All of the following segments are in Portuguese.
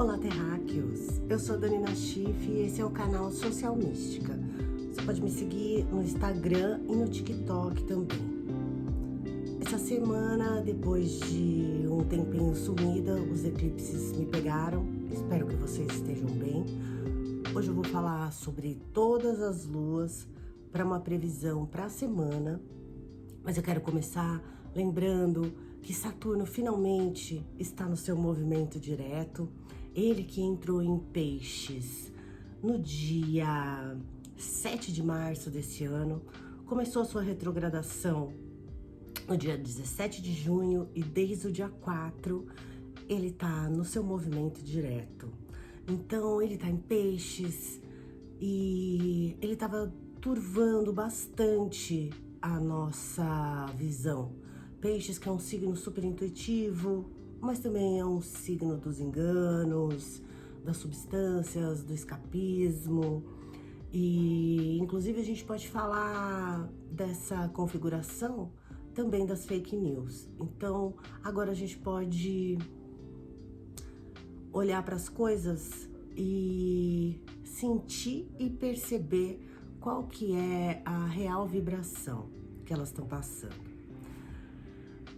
Olá, terráqueos! Eu sou Dani Nashif e esse é o canal Social Mística. Você pode me seguir no Instagram e no TikTok também. Essa semana, depois de um tempinho sumida, os eclipses me pegaram. Espero que vocês estejam bem. Hoje eu vou falar sobre todas as luas para uma previsão para a semana. Mas eu quero começar lembrando que Saturno finalmente está no seu movimento direto. Ele que entrou em Peixes no dia 7 de março desse ano, começou a sua retrogradação no dia 17 de junho e desde o dia 4 ele está no seu movimento direto. Então ele está em Peixes e ele estava turvando bastante a nossa visão. Peixes, que é um signo super intuitivo, mas também é um signo dos enganos, das substâncias, do escapismo. E inclusive a gente pode falar dessa configuração também das fake news. Então agora a gente pode olhar para as coisas e sentir e perceber qual que é a real vibração que elas estão passando.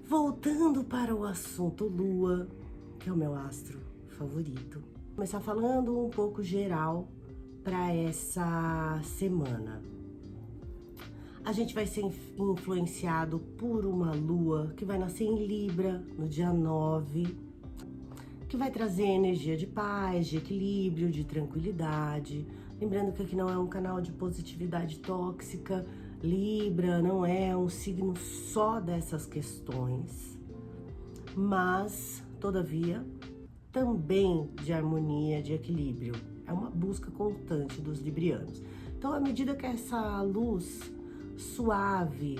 Voltando para o assunto Lua, que é o meu astro favorito, vou começar falando um pouco geral para essa semana. A gente vai ser influenciado por uma Lua que vai nascer em Libra no dia 9, que vai trazer energia de paz, de equilíbrio, de tranquilidade. Lembrando que aqui não é um canal de positividade tóxica. Libra não é um signo só dessas questões, mas, todavia, também de harmonia, de equilíbrio. É uma busca constante dos librianos. Então, à medida que essa luz suave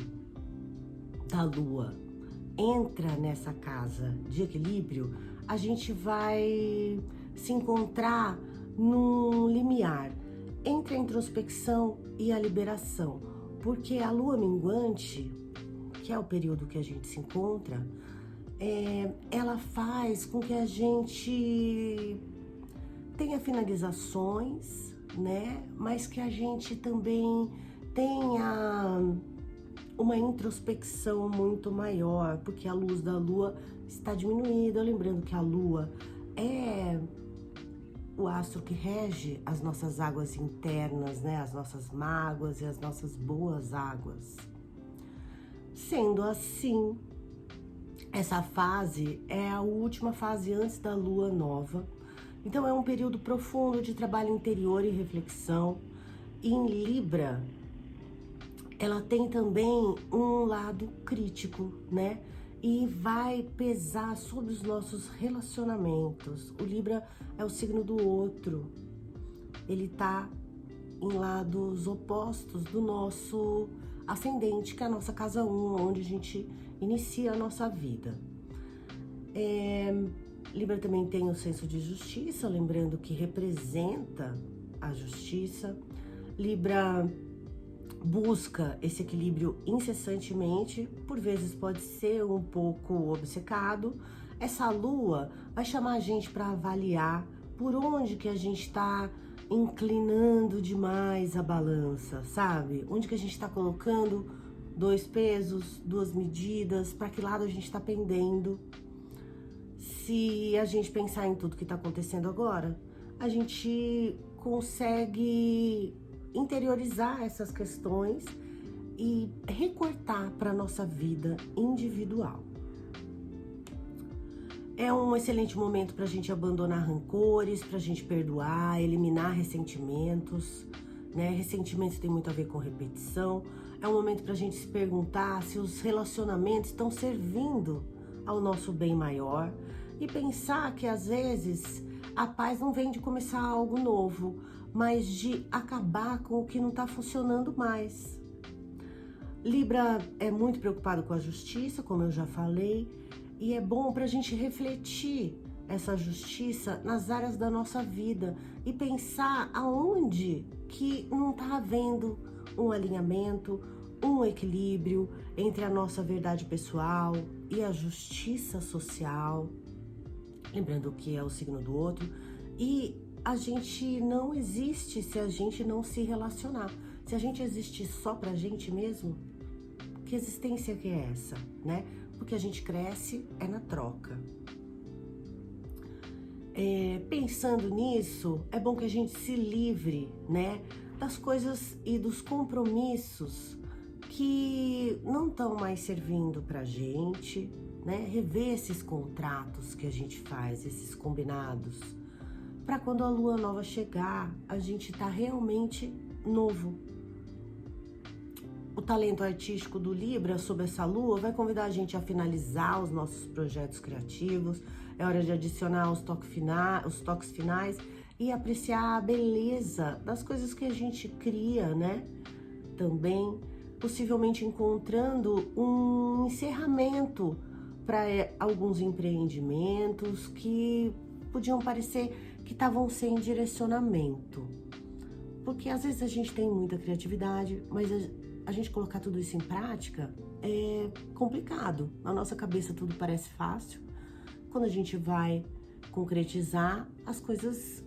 da Lua entra nessa casa de equilíbrio, a gente vai se encontrar num limiar entre a introspecção e a liberação. Porque a lua minguante, que é o período que a gente se encontra, ela faz com que a gente tenha finalizações, né? Mas que a gente também tenha uma introspecção muito maior, porque a luz da lua está diminuída. Lembrando que a lua é o astro que rege as nossas águas internas, né? As nossas mágoas e as nossas boas águas. Sendo assim, essa fase é a última fase antes da lua nova. Então é um período profundo de trabalho interior e reflexão. E em Libra, ela tem também um lado crítico, né? E vai pesar sobre os nossos relacionamentos. O Libra é o signo do outro. Ele tá em lados opostos do nosso ascendente, que é a nossa casa 1, onde a gente inicia a nossa vida. Libra também tem o senso de justiça, lembrando que representa a justiça. Libra busca esse equilíbrio incessantemente, por vezes pode ser um pouco obcecado. Essa lua vai chamar a gente para avaliar por onde que a gente está inclinando demais a balança, sabe? Onde que a gente está colocando dois pesos, duas medidas, para que lado a gente está pendendo. Se a gente pensar em tudo que está acontecendo agora, a gente consegue interiorizar essas questões e recortar para a nossa vida individual. É um excelente momento para a gente abandonar rancores, para a gente perdoar, eliminar ressentimentos, né? Ressentimento tem muito a ver com repetição. É um momento para a gente se perguntar se os relacionamentos estão servindo ao nosso bem maior e pensar que às vezes a paz não vem de começar algo novo, mas de acabar com o que não está funcionando mais. Libra é muito preocupado com a justiça, como eu já falei, e é bom para a gente refletir essa justiça nas áreas da nossa vida e pensar aonde que não está havendo um alinhamento, um equilíbrio entre a nossa verdade pessoal e a justiça social. Lembrando que é o signo do outro, E a gente não existe se a gente não se relacionar. Se a gente existir só pra gente mesmo, que existência que é essa, né? Porque a gente cresce é na troca. Pensando nisso, é bom que a gente se livre, né, das coisas e dos compromissos que não estão mais servindo pra gente, né? Rever esses contratos que a gente faz, esses combinados, para quando a lua nova chegar, a gente tá realmente novo. O talento artístico do Libra sob essa lua vai convidar a gente a finalizar os nossos projetos criativos. É hora de adicionar os toques finais e apreciar a beleza das coisas que a gente cria, né? Também, possivelmente encontrando um encerramento para alguns empreendimentos que podiam parecer que estavam sem direcionamento. Porque às vezes a gente tem muita criatividade, mas a gente colocar tudo isso em prática é complicado. Na nossa cabeça tudo parece fácil. Quando a gente vai concretizar, as coisas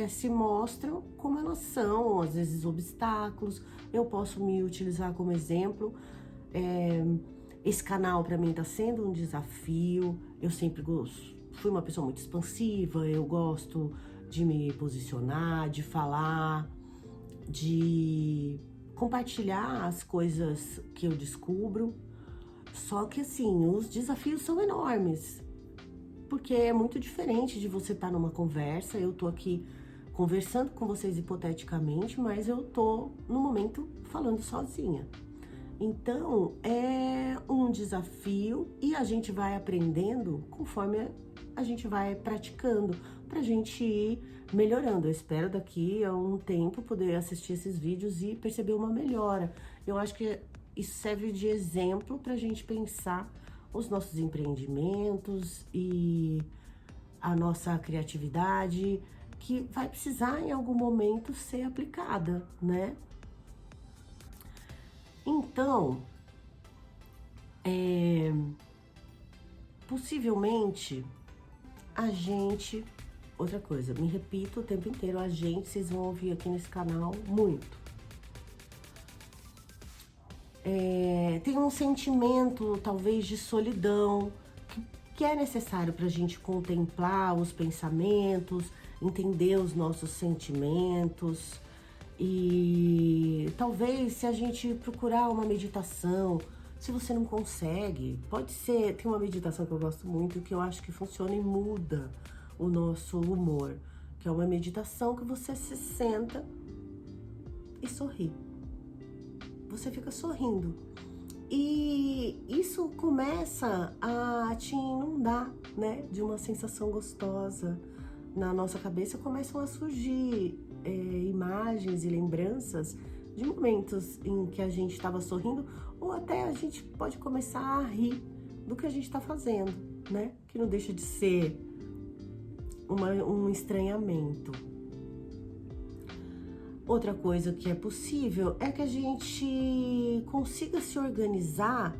se mostram como elas são, às vezes obstáculos. Eu posso me utilizar como exemplo. Esse canal para mim está sendo um desafio. Eu sempre fui uma pessoa muito expansiva, eu gosto de me posicionar, de falar, de compartilhar as coisas que eu descubro. Só que assim, os desafios são enormes, porque é muito diferente de você estar numa conversa. Eu tô aqui conversando com vocês hipoteticamente, mas eu tô no momento falando sozinha. Então é um desafio e a gente vai aprendendo conforme a gente vai praticando, pra gente ir melhorando. Eu espero daqui a um tempo poder assistir esses vídeos e perceber uma melhora. Eu acho que isso serve de exemplo pra gente pensar os nossos empreendimentos e a nossa criatividade, que vai precisar em algum momento ser aplicada, né? Então, possivelmente a gente... Outra coisa, me repito o tempo inteiro, a gente, vocês vão ouvir aqui nesse canal muito. Tem um sentimento, talvez, de solidão, que é necessário para a gente contemplar os pensamentos, entender os nossos sentimentos. E talvez, se a gente procurar uma meditação, se você não consegue, pode ser... Tem uma meditação que eu gosto muito, que eu acho que funciona e muda o nosso humor, que é uma meditação que você se senta e sorri. Você fica sorrindo. E isso começa a te inundar, né, de uma sensação gostosa. Na nossa cabeça começam a surgir imagens e lembranças de momentos em que a gente estava sorrindo, ou até a gente pode começar a rir do que a gente está fazendo, né? Que não deixa de ser um estranhamento. Outra coisa que é possível é que a gente consiga se organizar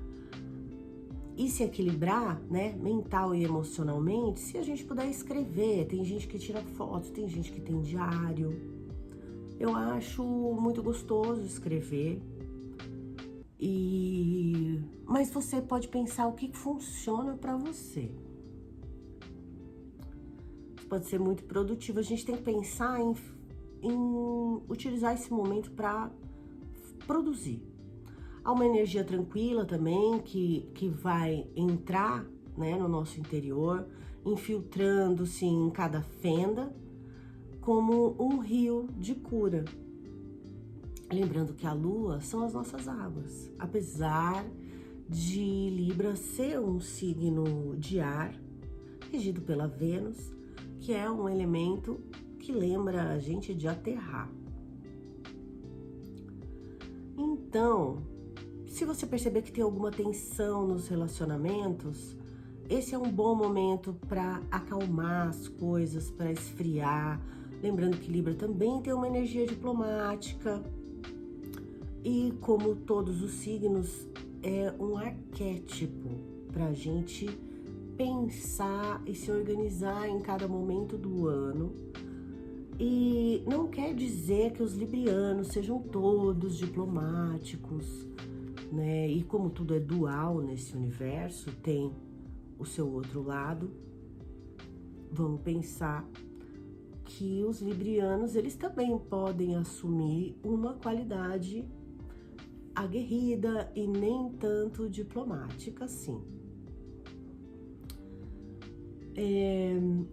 e se equilibrar, né, mental e emocionalmente, se a gente puder escrever. Tem gente que tira fotos, tem gente que tem diário. Eu acho muito gostoso escrever. Mas você pode pensar o que funciona para você. Pode ser muito produtivo. A gente tem que pensar em utilizar esse momento para produzir. Há uma energia tranquila também que vai entrar, né, no nosso interior, infiltrando-se em cada fenda, como um rio de cura. Lembrando que a Lua são as nossas águas. Apesar de Libra ser um signo de ar, regido pela Vênus, que é um elemento que lembra a gente de aterrar. Então, se você perceber que tem alguma tensão nos relacionamentos, esse é um bom momento para acalmar as coisas, para esfriar. Lembrando que Libra também tem uma energia diplomática. E como todos os signos, é um arquétipo para a gente pensar e se organizar em cada momento do ano, E não quer dizer que os librianos sejam todos diplomáticos, né? E como tudo é dual nesse universo, tem o seu outro lado. Vamos pensar que os librianos, eles também podem assumir uma qualidade aguerrida e nem tanto diplomática, assim.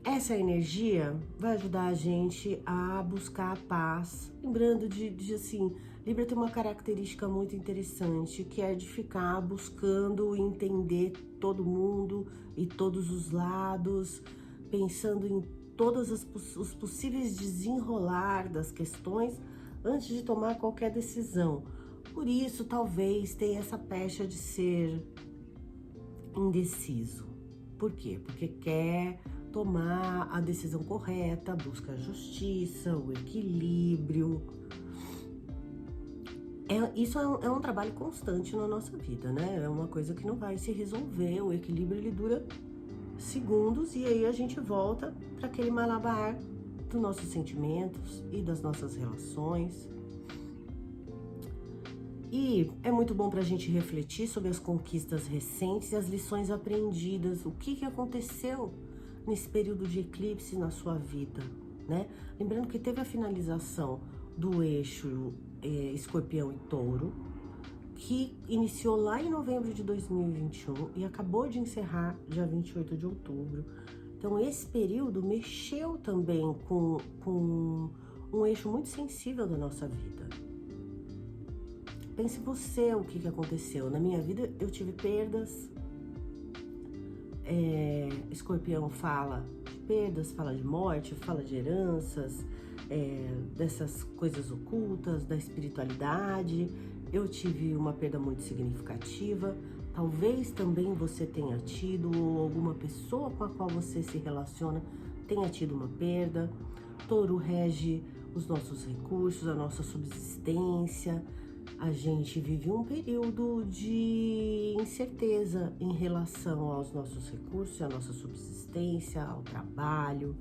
Essa energia vai ajudar a gente a buscar a paz, lembrando de assim, Libra tem uma característica muito interessante, que é de ficar buscando entender todo mundo e todos os lados, pensando em todos os possíveis desenrolar das questões antes de tomar qualquer decisão. Por isso, talvez tenha essa pecha de ser indeciso. Por quê? Porque quer tomar a decisão correta, busca a justiça, o equilíbrio. Isso é um trabalho constante na nossa vida, né? É uma coisa que não vai se resolver. O equilíbrio, ele dura segundos e aí a gente volta para aquele malabar dos nossos sentimentos e das nossas relações. E é muito bom para a gente refletir sobre as conquistas recentes e as lições aprendidas, o que aconteceu nesse período de eclipse na sua vida, né? Lembrando que teve a finalização do eixo Escorpião e Touro, que iniciou lá em novembro de 2021 e acabou de encerrar dia 28 de outubro. Então, esse período mexeu também com um eixo muito sensível da nossa vida. Pense você o que aconteceu. Na minha vida, eu tive perdas. Escorpião fala de perdas, fala de morte, fala de heranças, dessas coisas ocultas, da espiritualidade. Eu tive uma perda muito significativa. Talvez também você tenha tido, ou alguma pessoa com a qual você se relaciona tenha tido uma perda. Touro rege os nossos recursos, a nossa subsistência. A gente vive um período de incerteza em relação aos nossos recursos, à nossa subsistência, ao trabalho.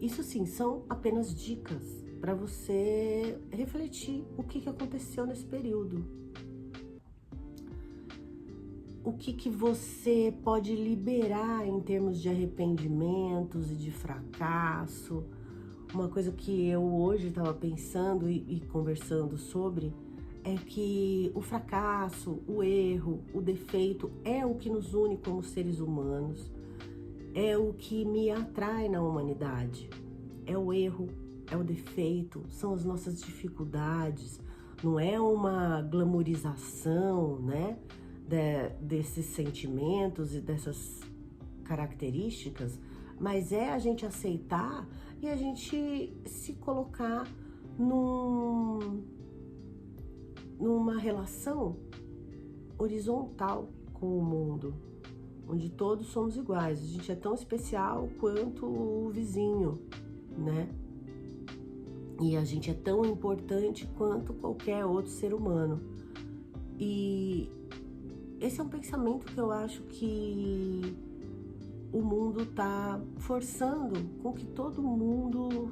Isso sim, são apenas dicas para você refletir o que aconteceu nesse período. O que você pode liberar em termos de arrependimentos e de fracasso. Uma coisa que eu hoje estava pensando e conversando sobre é que o fracasso, o erro, o defeito é o que nos une como seres humanos, é o que me atrai na humanidade. É o erro, é o defeito, são as nossas dificuldades, não é uma glamorização, né, desses sentimentos e dessas características, mas é a gente aceitar e a gente se colocar numa relação horizontal com o mundo, onde todos somos iguais. A gente é tão especial quanto o vizinho, né? E a gente é tão importante quanto qualquer outro ser humano. E esse é um pensamento que eu acho que o mundo tá forçando com que todo mundo,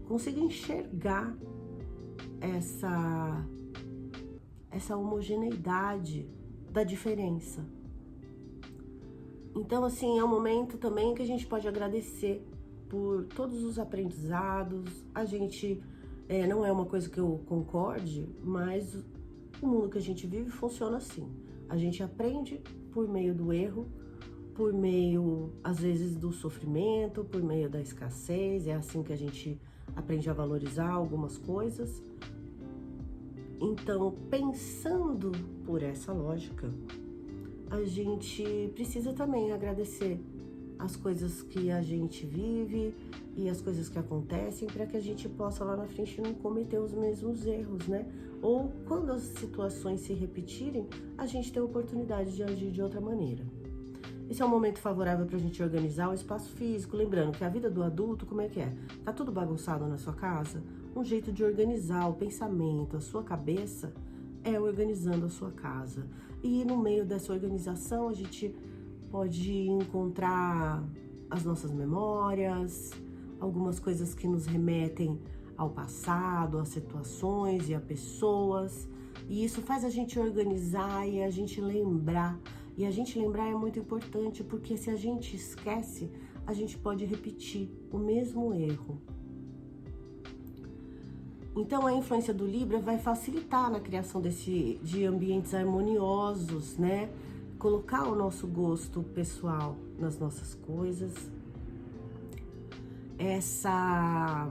consiga enxergar essa homogeneidade da diferença. Então, assim, é um momento também que a gente pode agradecer por todos os aprendizados. A gente, não é uma coisa que eu concorde, mas o mundo que a gente vive funciona assim. A gente aprende por meio do erro, por meio, às vezes, do sofrimento, por meio da escassez. É assim que a gente aprende a valorizar algumas coisas. Então, pensando por essa lógica, a gente precisa também agradecer as coisas que a gente vive e as coisas que acontecem para que a gente possa lá na frente não cometer os mesmos erros, né? Ou quando as situações se repetirem, a gente tem a oportunidade de agir de outra maneira. Esse é um momento favorável para a gente organizar o espaço físico, lembrando que a vida do adulto, como é que é? Tá tudo bagunçado na sua casa? Um jeito de organizar o pensamento, a sua cabeça, é organizando a sua casa. E no meio dessa organização, a gente pode encontrar as nossas memórias, algumas coisas que nos remetem ao passado, a situações e a pessoas. E isso faz a gente organizar e a gente lembrar. E a gente lembrar é muito importante, porque se a gente esquece, a gente pode repetir o mesmo erro. Então, a influência do Libra vai facilitar na criação de ambientes harmoniosos, né? Colocar o nosso gosto pessoal nas nossas coisas. Essa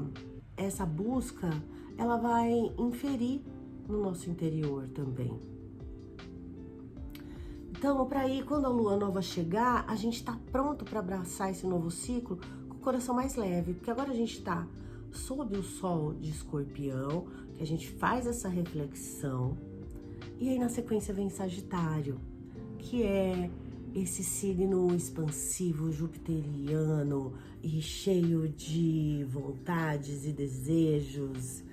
busca, ela vai inferir no nosso interior também. Então, para aí, quando a lua nova chegar, a gente tá pronto para abraçar esse novo ciclo com o coração mais leve, porque agora a gente tá sob o sol de Escorpião, que a gente faz essa reflexão, e aí na sequência vem Sagitário, que é esse signo expansivo, jupiteriano e cheio de vontades e desejos,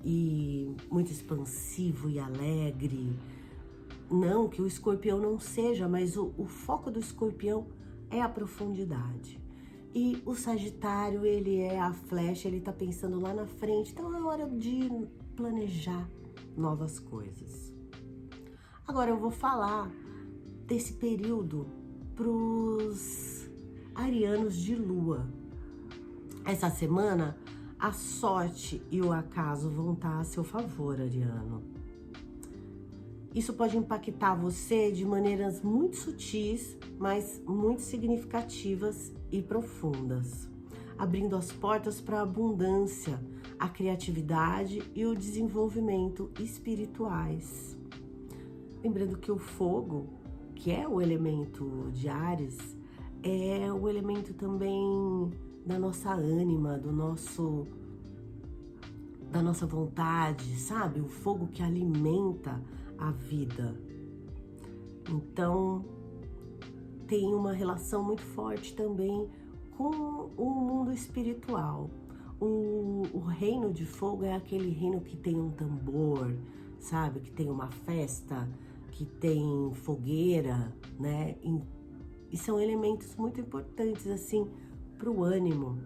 e muito expansivo e alegre. Não que o Escorpião não seja, mas o foco do Escorpião é a profundidade. E o Sagitário, ele é a flecha, ele tá pensando lá na frente, então é hora de planejar novas coisas. Agora eu vou falar desse período pros arianos de lua. Essa semana, a sorte e o acaso vão estar a seu favor, ariano. Isso pode impactar você de maneiras muito sutis, mas muito significativas e profundas, abrindo as portas para a abundância, a criatividade e o desenvolvimento espirituais. Lembrando que o fogo, que é o elemento de Áries, é o elemento também da nossa ânima, da nossa vontade, sabe? O fogo que alimenta a vida. Então, tem uma relação muito forte também com o mundo espiritual. O reino de fogo é aquele reino que tem um tambor, sabe? Que tem uma festa, que tem fogueira, né? E são elementos muito importantes, assim, para o ânimo.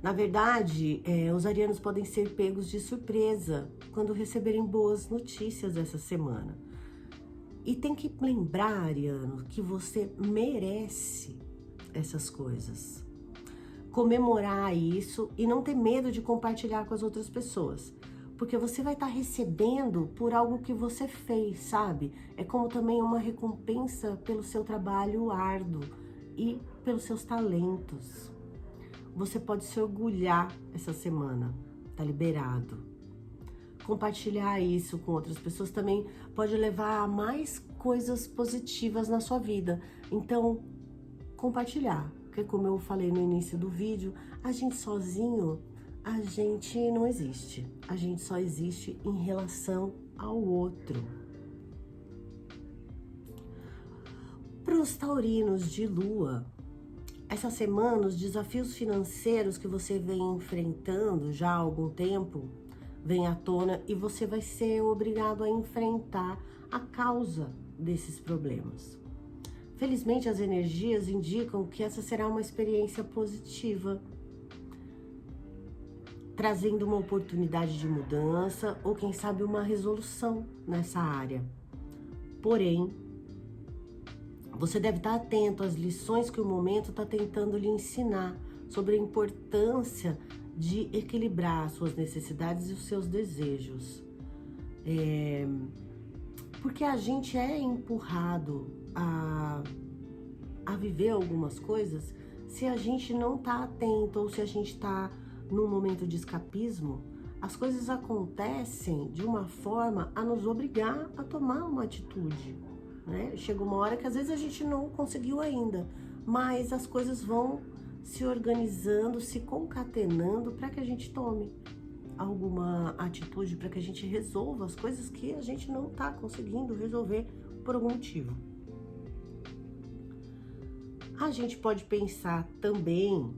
Na verdade, os arianos podem ser pegos de surpresa quando receberem boas notícias essa semana. E tem que lembrar, ariano, que você merece essas coisas. Comemorar isso e não ter medo de compartilhar com as outras pessoas. Porque você vai estar recebendo por algo que você fez, sabe? É como também uma recompensa pelo seu trabalho árduo e pelos seus talentos. Você pode se orgulhar essa semana, tá liberado. Compartilhar isso com outras pessoas também pode levar a mais coisas positivas na sua vida. Então, compartilhar, porque como eu falei no início do vídeo, a gente sozinho, a gente não existe. A gente só existe em relação ao outro. Para os taurinos de lua, essa semana, os desafios financeiros que você vem enfrentando já há algum tempo, vem à tona e você vai ser obrigado a enfrentar a causa desses problemas. Felizmente, as energias indicam que essa será uma experiência positiva, trazendo uma oportunidade de mudança ou, quem sabe, uma resolução nessa área. Porém, você deve estar atento às lições que o momento está tentando lhe ensinar sobre a importância de equilibrar suas necessidades e os seus desejos. Porque a gente é empurrado a viver algumas coisas se a gente não está atento ou se a gente está num momento de escapismo. As coisas acontecem de uma forma a nos obrigar a tomar uma atitude, né? Chega uma hora que às vezes a gente não conseguiu ainda, mas as coisas vão se organizando, se concatenando para que a gente tome alguma atitude, para que a gente resolva as coisas que a gente não está conseguindo resolver por algum motivo. A gente pode pensar também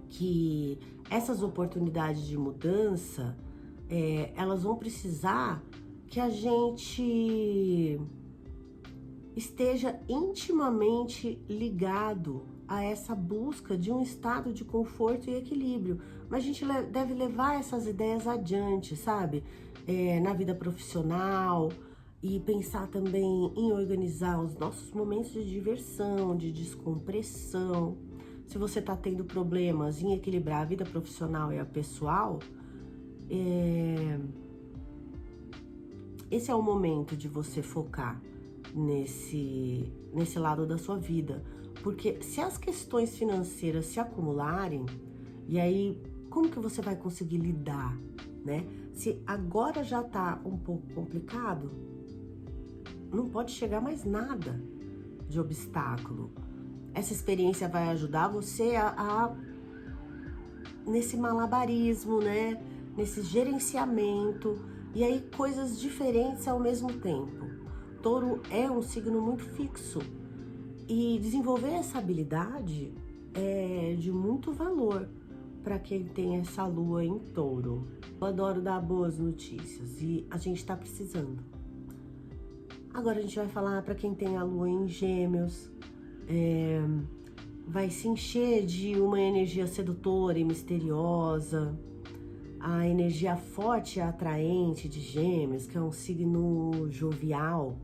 que essas oportunidades de mudança, elas vão precisar que a gente esteja intimamente ligado a essa busca de um estado de conforto e equilíbrio. Mas a gente deve levar essas ideias adiante, sabe? Na vida profissional, e pensar também em organizar os nossos momentos de diversão, de descompressão. Se você está tendo problemas em equilibrar a vida profissional e a pessoal, esse é o momento de você focar nesse lado da sua vida. Porque se as questões financeiras se acumularem, e aí como que você vai conseguir lidar, né? Se agora já tá um pouco complicado, não pode chegar mais nada de obstáculo. Essa experiência vai ajudar você nesse malabarismo, né? Nesse gerenciamento, e aí coisas diferentes ao mesmo tempo. Touro é um signo muito fixo, e desenvolver essa habilidade é de muito valor para quem tem essa lua em Touro. Eu adoro dar boas notícias e a gente tá precisando. Agora a gente vai falar para quem tem a lua em Gêmeos. Vai se encher de uma energia sedutora e misteriosa. A energia forte e atraente de Gêmeos, que é um signo jovial,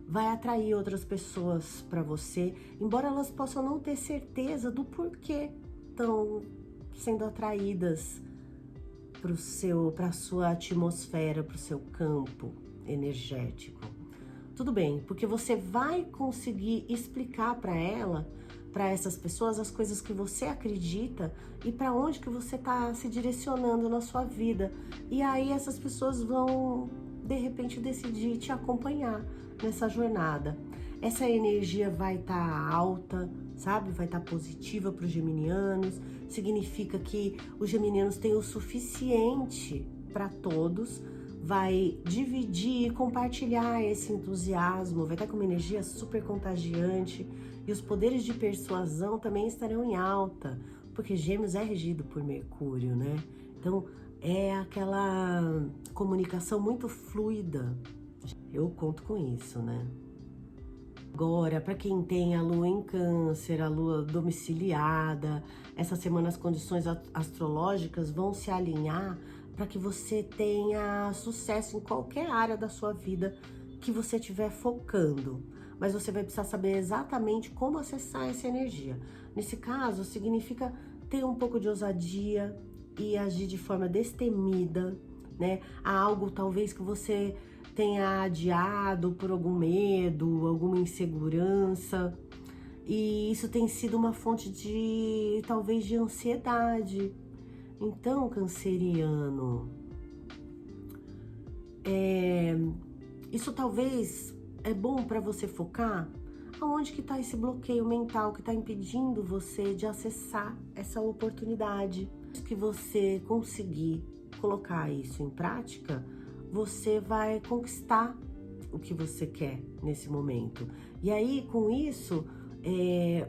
vai atrair outras pessoas para você, embora elas possam não ter certeza do porquê estão sendo atraídas para a sua atmosfera, para o seu campo energético. Tudo bem, porque você vai conseguir explicar para essas pessoas, as coisas que você acredita e para onde que você está se direcionando na sua vida. E aí essas pessoas vão, de repente, decidir te acompanhar nessa jornada. Essa energia vai estar alta, sabe? Vai estar positiva para os geminianos. Significa que os geminianos têm o suficiente para todos. Vai dividir e compartilhar esse entusiasmo. Vai estar com uma energia super contagiante. E os poderes de persuasão também estarão em alta, porque Gêmeos é regido por Mercúrio, né? Então é aquela comunicação muito fluida. Eu conto com isso, né? Agora, para quem tem a lua em Câncer, a lua domiciliada, essa semana as condições astrológicas vão se alinhar para que você tenha sucesso em qualquer área da sua vida que você estiver focando. Mas você vai precisar saber exatamente como acessar essa energia. Nesse caso, significa ter um pouco de ousadia e agir de forma destemida, né? Há algo talvez que você tenha adiado por algum medo, alguma insegurança, e isso tem sido uma fonte de, talvez, de ansiedade. Então, canceriano, isso talvez é bom para você focar aonde que está esse bloqueio mental que está impedindo você de acessar essa oportunidade. Que você conseguir colocar isso em prática, você vai conquistar o que você quer nesse momento. E aí, com isso,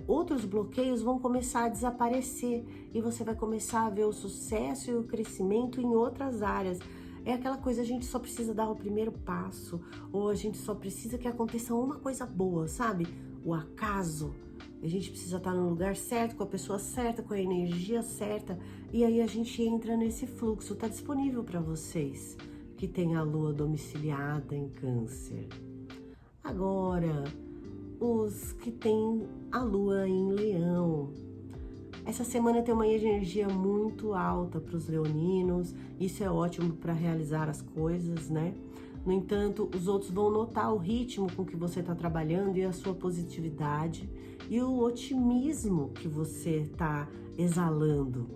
outros bloqueios vão começar a desaparecer e você vai começar a ver o sucesso e o crescimento em outras áreas. É aquela coisa, a gente só precisa dar o primeiro passo, ou a gente só precisa que aconteça uma coisa boa, sabe? O acaso. A gente precisa estar no lugar certo, com a pessoa certa, com a energia certa, e aí a gente entra nesse fluxo. Tá disponível para vocês que tem a lua domiciliada em Câncer. Agora, os que têm a lua em Leão. Essa semana tem uma energia muito alta para os leoninos, isso é ótimo para realizar as coisas, né? No entanto, os outros vão notar o ritmo com que você está trabalhando e a sua positividade e o otimismo que você está exalando.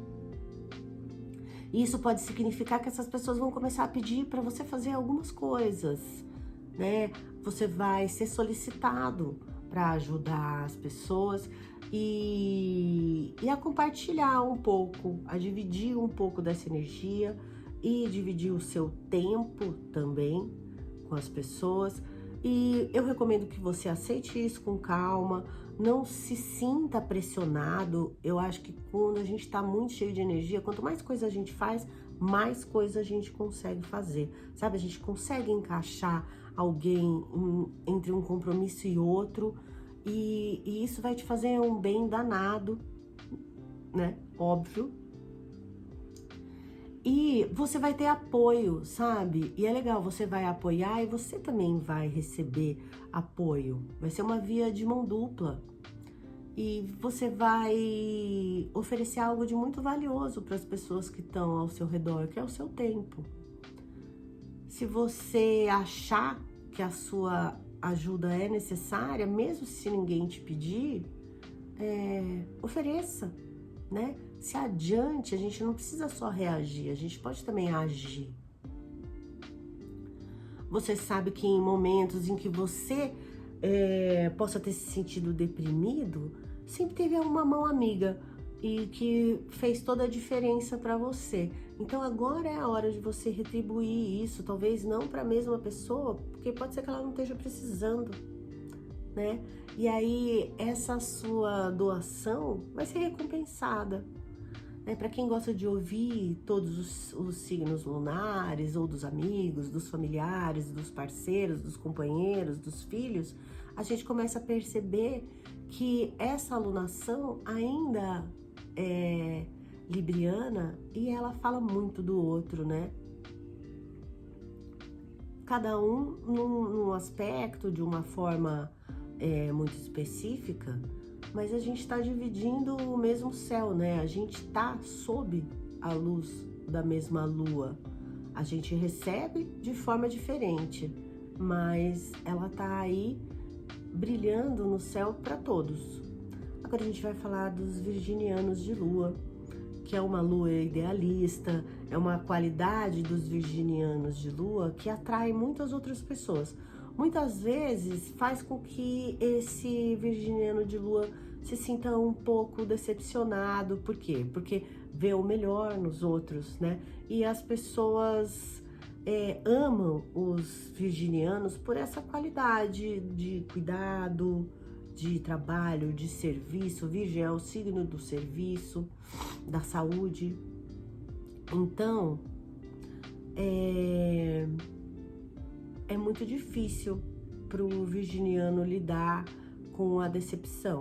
Isso pode significar que essas pessoas vão começar a pedir para você fazer algumas coisas, né? Você vai ser solicitado para ajudar as pessoas e a compartilhar um pouco, a dividir um pouco dessa energia e dividir o seu tempo também com as pessoas. E eu recomendo que você aceite isso com calma, não se sinta pressionado. Eu acho que quando a gente está muito cheio de energia, quanto mais coisa a gente faz, mais coisa a gente consegue fazer, sabe? A gente consegue encaixar alguém entre um compromisso e outro, e isso vai te fazer um bem danado, né? Óbvio. E você vai ter apoio, sabe? E é legal, você vai apoiar e você também vai receber apoio. Vai ser uma via de mão dupla. E você vai oferecer algo de muito valioso para as pessoas que estão ao seu redor, que é o seu tempo. Se você achar que a sua ajuda é necessária, mesmo se ninguém te pedir, ofereça, né? Se adiante, a gente não precisa só reagir, a gente pode também agir. Você sabe que em momentos em que você possa ter se sentido deprimido, sempre teve uma mão amiga e que fez toda a diferença para você. Então agora é a hora de você retribuir isso, talvez não para a mesma pessoa, porque pode ser que ela não esteja precisando, né? E aí essa sua doação vai ser recompensada. Para quem gosta de ouvir todos os signos lunares, ou dos amigos, dos familiares, dos parceiros, dos companheiros, dos filhos, a gente começa a perceber que essa alunação ainda é libriana e ela fala muito do outro, né? Cada um num aspecto, de uma forma muito específica, mas a gente está dividindo o mesmo céu, né? A gente está sob a luz da mesma lua. A gente recebe de forma diferente, mas ela tá aí brilhando no céu para todos. Agora a gente vai falar dos virginianos de lua, que é uma lua idealista, é uma qualidade dos virginianos de lua que atrai muitas outras pessoas. Muitas vezes faz com que esse virginiano de lua se sinta um pouco decepcionado. Por quê? Porque vê o melhor nos outros, né? E as pessoas amam os virginianos por essa qualidade de cuidado, de trabalho, de serviço. Virgem é o signo do serviço, da saúde. Então, é muito difícil para o virginiano lidar com a decepção.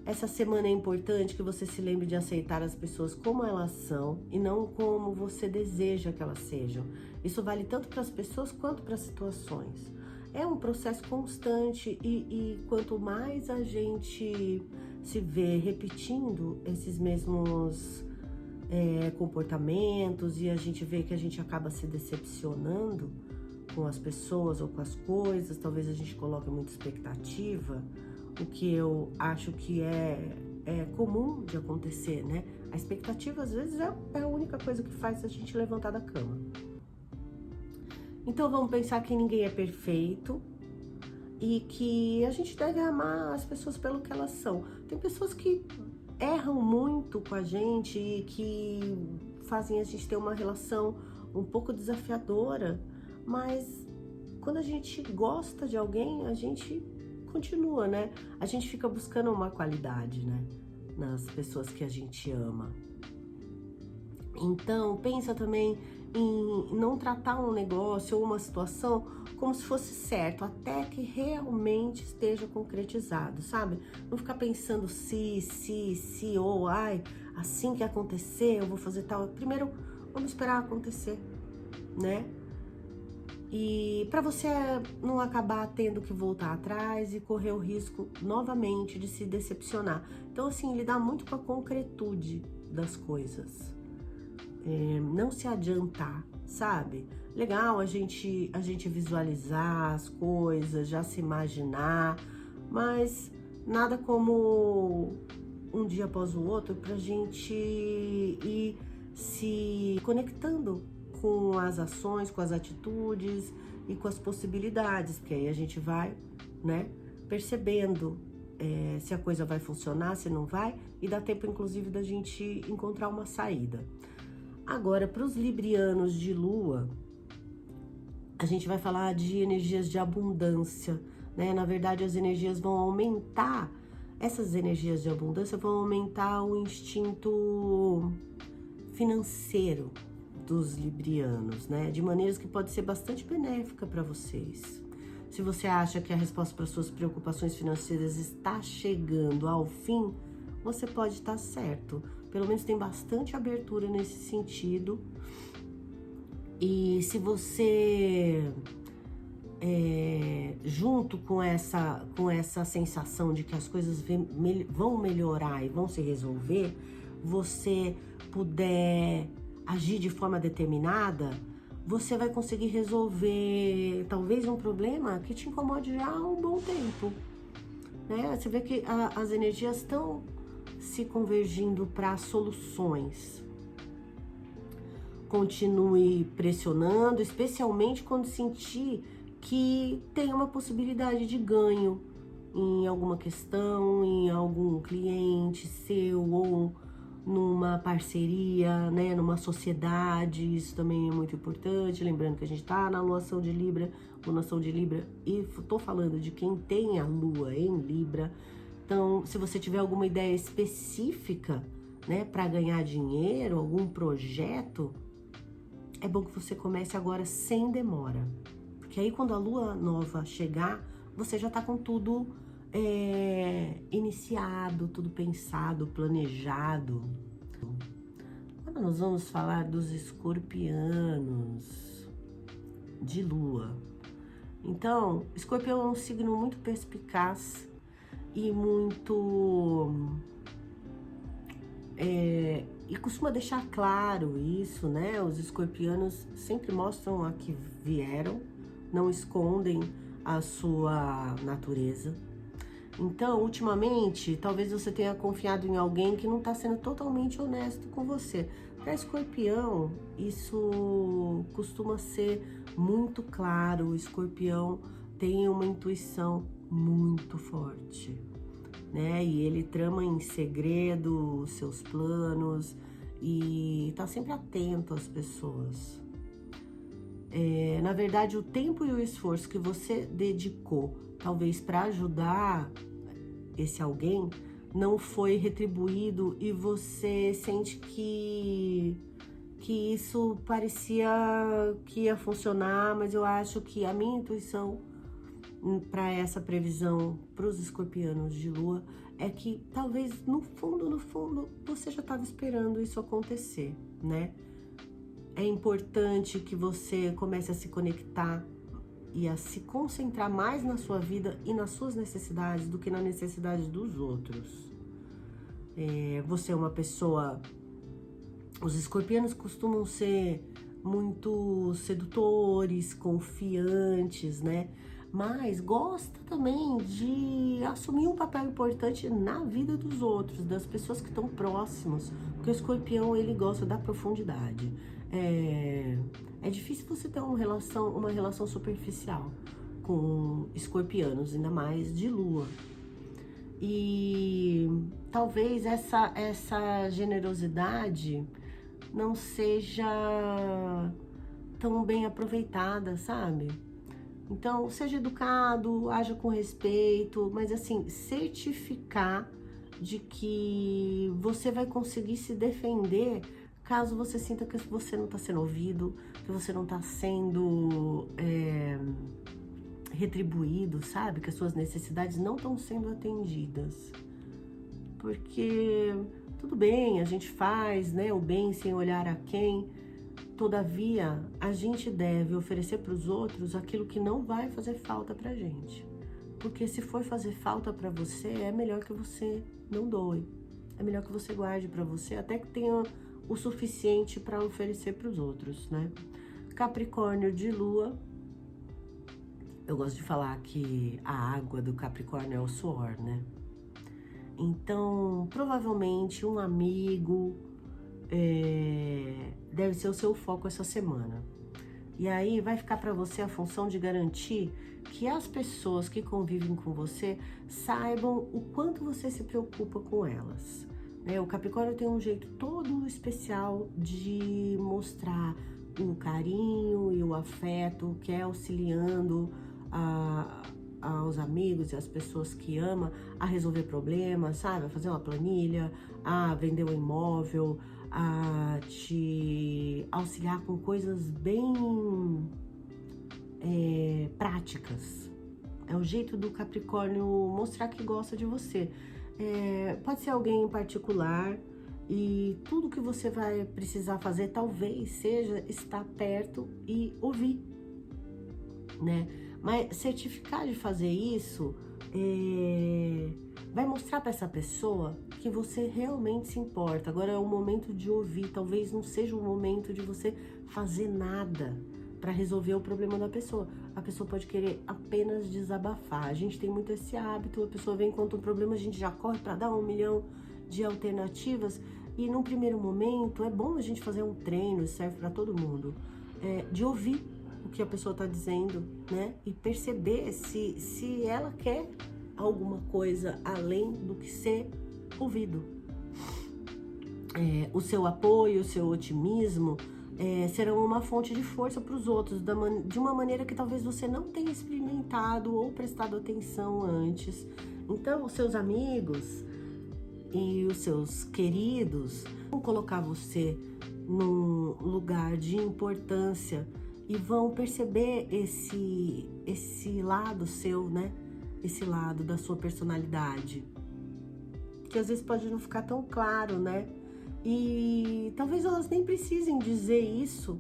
Essa semana é importante que você se lembre de aceitar as pessoas como elas são e não como você deseja que elas sejam. Isso vale tanto para as pessoas quanto para as situações. É um processo constante e quanto mais a gente se vê repetindo esses mesmos comportamentos e a gente vê que a gente acaba se decepcionando com as pessoas ou com as coisas, talvez a gente coloque muita expectativa, o que eu acho que é comum de acontecer, né? A expectativa às vezes é a única coisa que faz a gente levantar da cama. Então vamos pensar que ninguém é perfeito e que a gente deve amar as pessoas pelo que elas são. Tem pessoas que erram muito com a gente e que fazem a gente ter uma relação um pouco desafiadora, mas quando a gente gosta de alguém, a gente continua, né? A gente fica buscando uma qualidade, né? Nas pessoas que a gente ama. Então, pensa também em não tratar um negócio ou uma situação como se fosse certo, até que realmente esteja concretizado, sabe? Não ficar pensando se, ou ai, assim que acontecer, eu vou fazer tal. Primeiro, vamos esperar acontecer, né? E para você não acabar tendo que voltar atrás e correr o risco novamente de se decepcionar. Então, assim, lidar muito com a concretude das coisas. Não se adiantar, sabe? Legal a gente visualizar as coisas, já se imaginar, mas nada como um dia após o outro pra gente ir se conectando com as ações, com as atitudes e com as possibilidades, porque aí a gente vai, né, percebendo se a coisa vai funcionar, se não vai, e dá tempo, inclusive, da gente encontrar uma saída. Agora, para os librianos de lua, a gente vai falar de energias de abundância, né? Na verdade, as energias vão aumentar, essas energias de abundância vão aumentar o instinto financeiro, dos librianos, né? De maneiras que pode ser bastante benéfica para vocês. Se você acha que a resposta para suas preocupações financeiras está chegando ao fim, você pode estar certo. Pelo menos tem bastante abertura nesse sentido. E se você, junto com essa sensação de que as coisas vão melhorar e vão se resolver, você puder agir de forma determinada, você vai conseguir resolver talvez um problema que te incomode já há um bom tempo, né? Você vê que as energias estão se convergindo para soluções. Continue pressionando, especialmente quando sentir que tem uma possibilidade de ganho em alguma questão, em algum cliente seu ou numa parceria, né, numa sociedade. Isso também é muito importante, lembrando que a gente tá na lunação de Libra, e tô falando de quem tem a lua em Libra. Então, se você tiver alguma ideia específica, né, para ganhar dinheiro, algum projeto, é bom que você comece agora sem demora, porque aí quando a lua nova chegar, você já tá com tudo iniciado, tudo pensado, planejado. Agora nós vamos falar dos escorpianos de lua. Então, escorpião é um signo muito perspicaz e muito... e costuma deixar claro isso, né? Os escorpianos sempre mostram a que vieram, não escondem a sua natureza. Então, ultimamente, talvez você tenha confiado em alguém que não está sendo totalmente honesto com você. Para escorpião, isso costuma ser muito claro. O escorpião tem uma intuição muito forte, né? E ele trama em segredo os seus planos e tá sempre atento às pessoas. Na verdade, o tempo e o esforço que você dedicou, talvez para ajudar esse alguém, não foi retribuído e você sente que isso parecia que ia funcionar, mas eu acho que a minha intuição para essa previsão para os escorpianos de lua é que talvez no fundo você já estava esperando isso acontecer, né? É importante que você comece a se conectar e a se concentrar mais na sua vida e nas suas necessidades do que na necessidade dos outros. Você é uma pessoa... Os escorpianos costumam ser muito sedutores, confiantes, né? Mas gosta também de assumir um papel importante na vida dos outros, das pessoas que estão próximas, porque o escorpião, ele gosta da profundidade. É difícil você ter uma relação superficial com escorpianos, ainda mais de lua. E talvez essa generosidade não seja tão bem aproveitada, sabe? Então, seja educado, haja com respeito, mas assim, certificar de que você vai conseguir se defender caso você sinta que você não está sendo ouvido, que você não está sendo retribuído, sabe? Que as suas necessidades não estão sendo atendidas. Porque tudo bem, a gente faz, né, o bem sem olhar a quem. Todavia, a gente deve oferecer para os outros aquilo que não vai fazer falta pra gente. Porque se for fazer falta para você, é melhor que você não doe. É melhor que você guarde para você, até que tenha o suficiente para oferecer para os outros, né? Capricórnio de lua. Eu gosto de falar que a água do Capricórnio é o suor, né? Então, provavelmente um amigo deve ser o seu foco essa semana. E aí vai ficar para você a função de garantir que as pessoas que convivem com você saibam o quanto você se preocupa com elas. O Capricórnio tem um jeito todo especial de mostrar o carinho e o afeto, que é auxiliando aos amigos e as pessoas que ama a resolver problemas, sabe? A fazer uma planilha, a vender um imóvel, a te auxiliar com coisas bem práticas. É o jeito do Capricórnio mostrar que gosta de você. Pode ser alguém em particular e tudo que você vai precisar fazer talvez seja estar perto e ouvir, né? Mas certificar de fazer isso vai mostrar para essa pessoa que você realmente se importa. Agora é o momento de ouvir, talvez não seja o momento de você fazer nada para resolver o problema da pessoa. A pessoa pode querer apenas desabafar. A gente tem muito esse hábito, a pessoa vem contra um problema, a gente já corre para dar 1 milhão de alternativas. E num primeiro momento é bom a gente fazer um treino, serve para todo mundo, de ouvir o que a pessoa está dizendo, né? E perceber se ela quer alguma coisa além do que ser ouvido. O seu apoio, o seu otimismo serão uma fonte de força para os outros, de uma maneira que talvez você não tenha experimentado ou prestado atenção antes. Então, os seus amigos e os seus queridos vão colocar você num lugar de importância e vão perceber esse lado seu, né? Esse lado da sua personalidade, que às vezes pode não ficar tão claro, né? E talvez elas nem precisem dizer isso,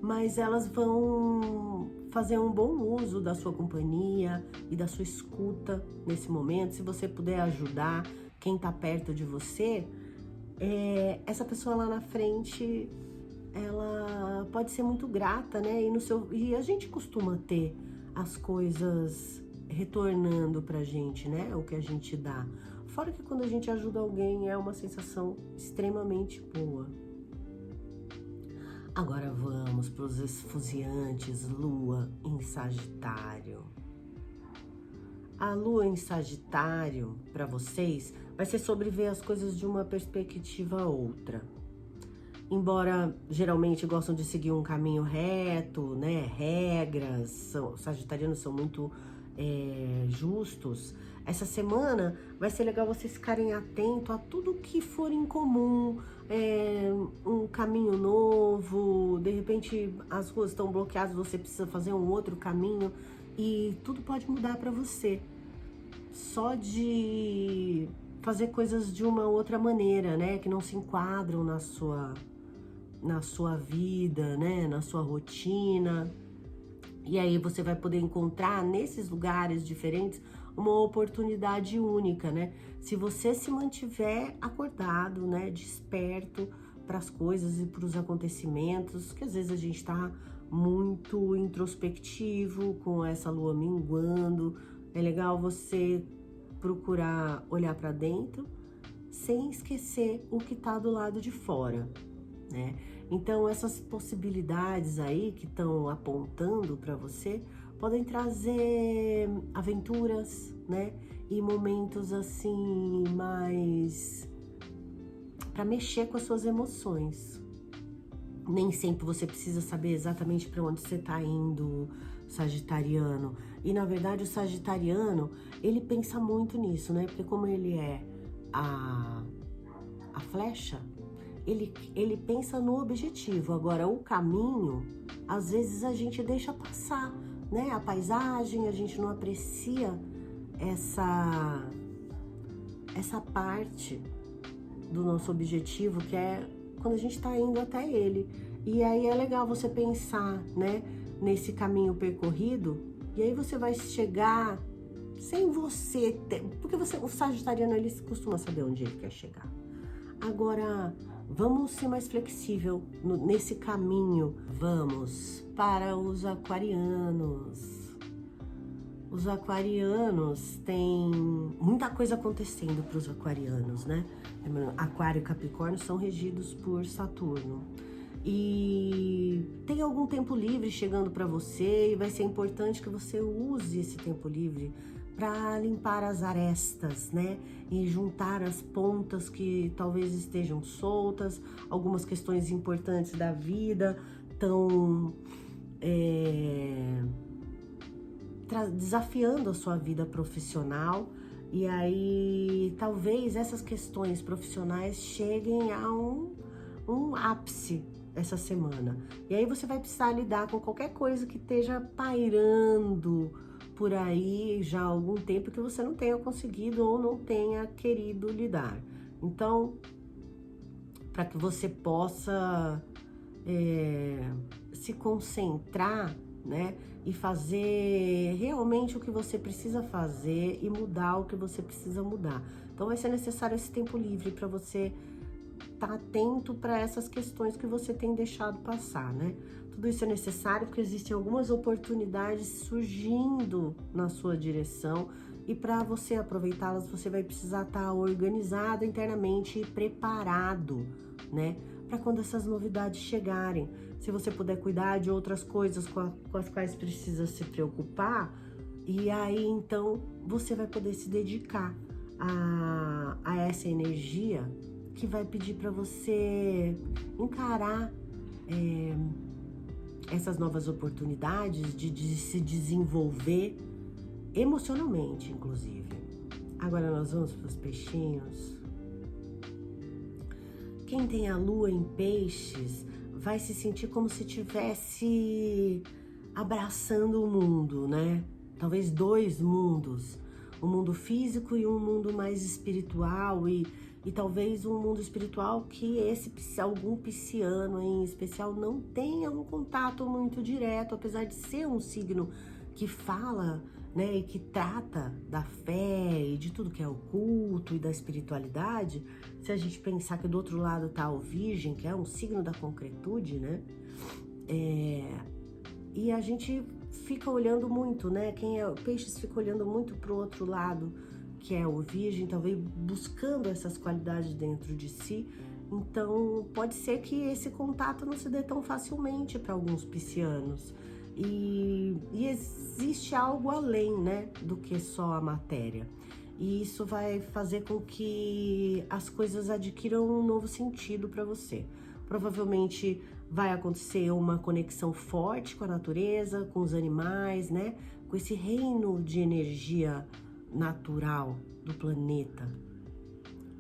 mas elas vão fazer um bom uso da sua companhia e da sua escuta nesse momento. Se você puder ajudar quem tá perto de você, essa pessoa lá na frente, ela pode ser muito grata, né? E a gente costuma ter as coisas retornando pra gente, né? O que a gente dá. Fora que quando a gente ajuda alguém é uma sensação extremamente boa. Agora vamos para os esfuziantes Lua em Sagitário. A Lua em Sagitário, para vocês, vai ser sobre ver as coisas de uma perspectiva outra. Embora geralmente gostam de seguir um caminho reto, né? Regras, os sagitarianos são muito justos. Essa semana vai ser legal vocês ficarem atentos a tudo que for em comum, um caminho novo, de repente as ruas estão bloqueadas, você precisa fazer um outro caminho e tudo pode mudar para você. Só de fazer coisas de uma outra maneira, né, que não se enquadram na sua vida, né, na sua rotina. E aí você vai poder encontrar nesses lugares diferentes uma oportunidade única, né? Se você se mantiver acordado, né, desperto para as coisas e para os acontecimentos, que às vezes a gente tá muito introspectivo com essa lua minguando. É legal você procurar olhar para dentro sem esquecer o que tá do lado de fora, né? Então, essas possibilidades aí que estão apontando para você podem trazer aventuras, né? E momentos assim mais para mexer com as suas emoções. Nem sempre você precisa saber exatamente para onde você está indo, sagitariano. E na verdade o sagitariano, ele pensa muito nisso, né? Porque como ele é a flecha, ele pensa no objetivo. Agora, o caminho, às vezes a gente deixa passar, né? A paisagem, a gente não aprecia essa parte do nosso objetivo, que é quando a gente tá indo até ele. E aí é legal você pensar, né? Nesse caminho percorrido, e aí você vai chegar sem você ter... Porque o sagitariano, ele costuma saber onde ele quer chegar. Agora, vamos ser mais flexível nesse caminho. Vamos para os aquarianos. Os aquarianos têm muita coisa acontecendo para os aquarianos, né? Aquário e Capricórnio são regidos por Saturno. E tem algum tempo livre chegando para você e vai ser importante que você use esse tempo livre para limpar as arestas, né? E juntar as pontas que talvez estejam soltas. Algumas questões importantes da vida estão desafiando a sua vida profissional. E aí talvez essas questões profissionais cheguem a um ápice essa semana. E aí você vai precisar lidar com qualquer coisa que esteja pairando por aí já há algum tempo que você não tenha conseguido ou não tenha querido lidar. Então, para que você possa se concentrar, né, e fazer realmente o que você precisa fazer e mudar o que você precisa mudar. Então vai ser necessário esse tempo livre para você estar atento para essas questões que você tem deixado passar, né? Tudo isso é necessário porque existem algumas oportunidades surgindo na sua direção e para você aproveitá-las você vai precisar estar organizado internamente e preparado, né? Para quando essas novidades chegarem. Se você puder cuidar de outras coisas com as quais precisa se preocupar, e aí então você vai poder se dedicar a essa energia que vai pedir para você encarar essas novas oportunidades de se desenvolver emocionalmente, inclusive. Agora nós vamos para os peixinhos. Quem tem a lua em peixes vai se sentir como se estivesse abraçando o mundo, né? Talvez dois mundos, um mundo físico e um mundo mais espiritual e talvez um mundo espiritual que algum pisciano em especial não tenha um contato muito direto, apesar de ser um signo que fala, né, e que trata da fé e de tudo que é oculto e da espiritualidade. Se a gente pensar que do outro lado tá o Virgem, que é um signo da concretude, né, e a gente fica olhando muito, né, quem é peixes fica olhando muito pro outro lado, que é o Virgem, talvez buscando essas qualidades dentro de si. Então pode ser que esse contato não se dê tão facilmente para alguns piscianos. E existe algo além, né, do que só a matéria. E isso vai fazer com que as coisas adquiram um novo sentido para você. Provavelmente vai acontecer uma conexão forte com a natureza, com os animais, né, com esse reino de energia natural do planeta.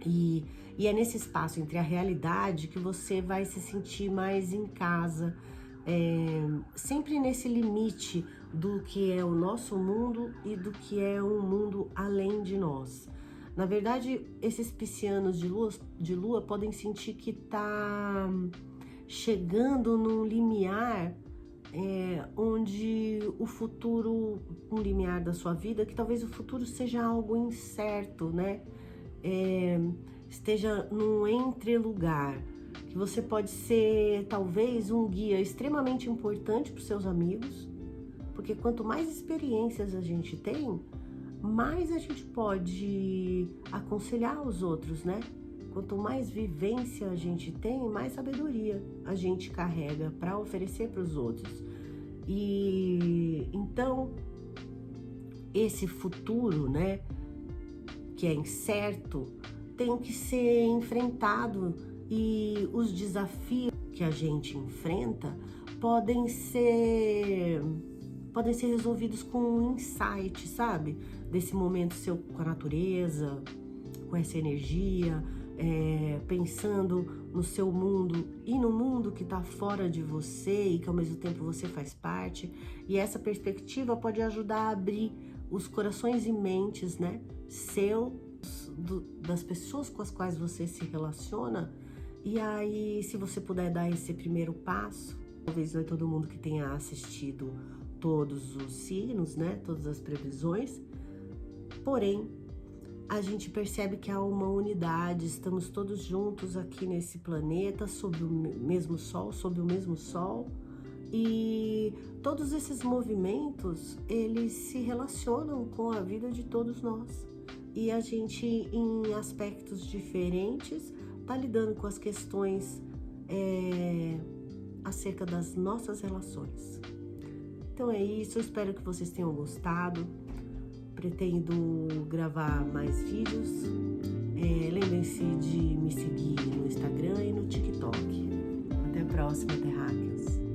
E é nesse espaço entre a realidade que você vai se sentir mais em casa, sempre nesse limite do que é o nosso mundo e do que é um mundo além de nós. Na verdade, esses piscianos de lua podem sentir que tá chegando num limiar onde o futuro, um limiar da sua vida, que talvez o futuro seja algo incerto, né? Esteja num entrelugar, que você pode ser talvez um guia extremamente importante para os seus amigos, porque quanto mais experiências a gente tem, mais a gente pode aconselhar os outros, né? Quanto mais vivência a gente tem, mais sabedoria a gente carrega para oferecer para os outros. E então, esse futuro, né, que é incerto, tem que ser enfrentado, e os desafios que a gente enfrenta podem ser resolvidos com um insight, sabe? Desse momento seu com a natureza, com essa energia, pensando no seu mundo e no mundo que está fora de você e que ao mesmo tempo você faz parte. E essa perspectiva pode ajudar a abrir os corações e mentes, né, das pessoas com as quais você se relaciona. E aí, se você puder dar esse primeiro passo, talvez não é todo mundo que tenha assistido todos os signos, né, todas as previsões, porém, a gente percebe que há uma unidade, estamos todos juntos aqui nesse planeta, sob o mesmo sol, e todos esses movimentos, eles se relacionam com a vida de todos nós. E a gente, em aspectos diferentes, tá lidando com as questões acerca das nossas relações. Então é isso, eu espero que vocês tenham gostado. Pretendo gravar mais vídeos. Lembrem-se de me seguir no Instagram e no TikTok. Até a próxima, terráqueos!